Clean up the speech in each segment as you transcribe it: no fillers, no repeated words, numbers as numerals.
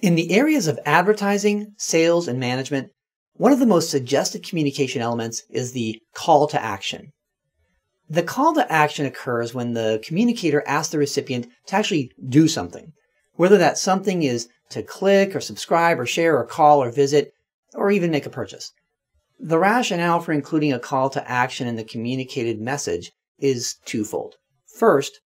In the areas of advertising, sales, and management, one of the most suggested communication elements is the call to action. The call to action occurs when the communicator asks the recipient to actually do something, whether that something is to click or subscribe or share or call or visit or even make a purchase. The rationale for including a call to action in the communicated message is twofold. First,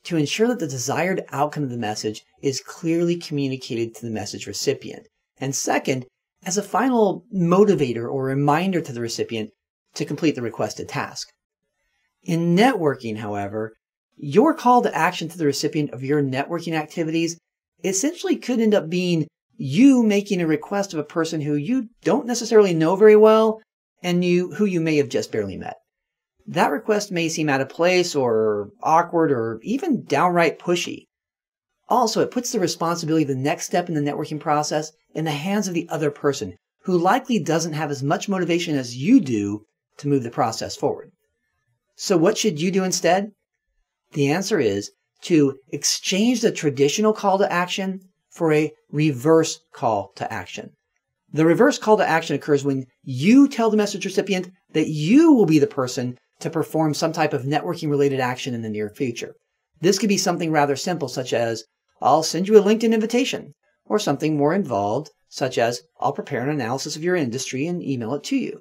to ensure that the desired outcome of the message is clearly communicated to the message recipient. And second, as a final motivator or reminder to the recipient to complete the requested task. In networking, however, your call to action to the recipient of your networking activities essentially could end up being you making a request of a person who you don't necessarily know very well and who you may have just barely met. That request may seem out of place or awkward or even downright pushy. Also, it puts the responsibility of the next step in the networking process in the hands of the other person, who likely doesn't have as much motivation as you do to move the process forward. So what should you do instead? The answer is to exchange the traditional call to action for a reverse call to action. The reverse call to action occurs when you tell the message recipient that you will be the person to perform some type of networking related action in the near future. This could be something rather simple, such as, I'll send you a LinkedIn invitation, or something more involved, such as, I'll prepare an analysis of your industry and email it to you.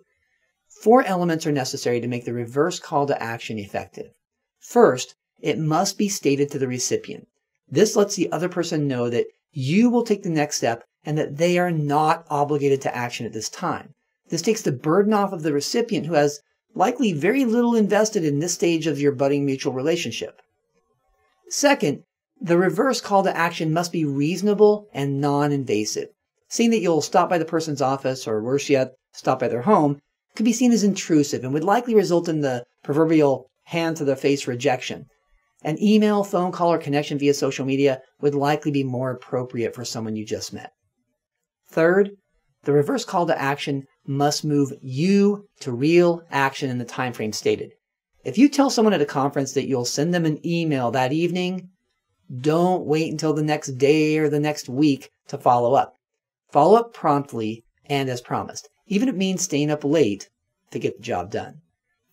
4 elements are necessary to make the reverse call to action effective. First, it must be stated to the recipient. This lets the other person know that you will take the next step and that they are not obligated to action at this time. This takes the burden off of the recipient, who has likely very little invested in this stage of your budding mutual relationship. Second, the reverse call to action must be reasonable and non-invasive. Saying that you'll stop by the person's office, or worse yet, stop by their home, could be seen as intrusive and would likely result in the proverbial hand-to-the-face rejection. An email, phone call, or connection via social media would likely be more appropriate for someone you just met. Third, the reverse call to action must move you to real action in the time frame stated. If you tell someone at a conference that you'll send them an email that evening, don't wait until the next day or the next week to follow up. Follow up promptly and as promised, even if it means staying up late to get the job done.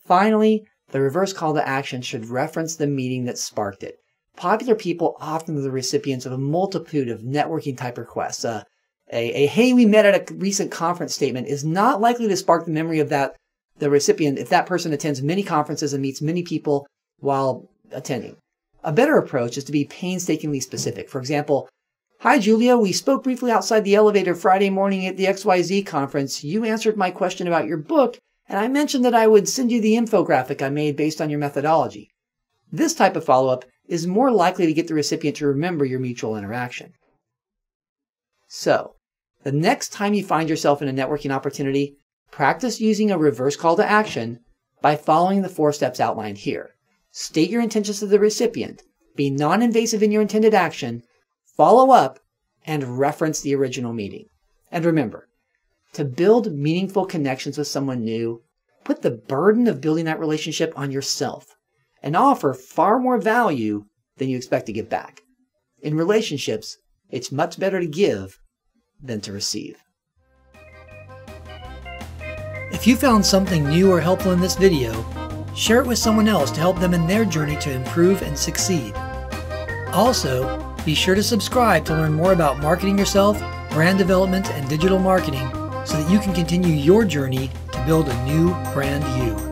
Finally, the reverse call to action should reference the meeting that sparked it. Popular people often are the recipients of a multitude of networking type requests. A hey, we met at a recent conference statement is not likely to spark the memory of the recipient if that person attends many conferences and meets many people while attending. A better approach is to be painstakingly specific. For example, hi Julia, we spoke briefly outside the elevator Friday morning at the XYZ conference. You answered my question about your book, and I mentioned that I would send you the infographic I made based on your methodology. This type of follow-up is more likely to get the recipient to remember your mutual interaction. So, the next time you find yourself in a networking opportunity, practice using a reverse call to action by following the 4 steps outlined here. State your intentions to the recipient, be non-invasive in your intended action, follow up, and reference the original meeting. And remember, to build meaningful connections with someone new, put the burden of building that relationship on yourself and offer far more value than you expect to get back. In relationships, it's much better to give than to receive. If you found something new or helpful in this video, share it with someone else to help them in their journey to improve and succeed. Also, be sure to subscribe to learn more about marketing yourself, brand development, and digital marketing so that you can continue your journey to build a new brand you.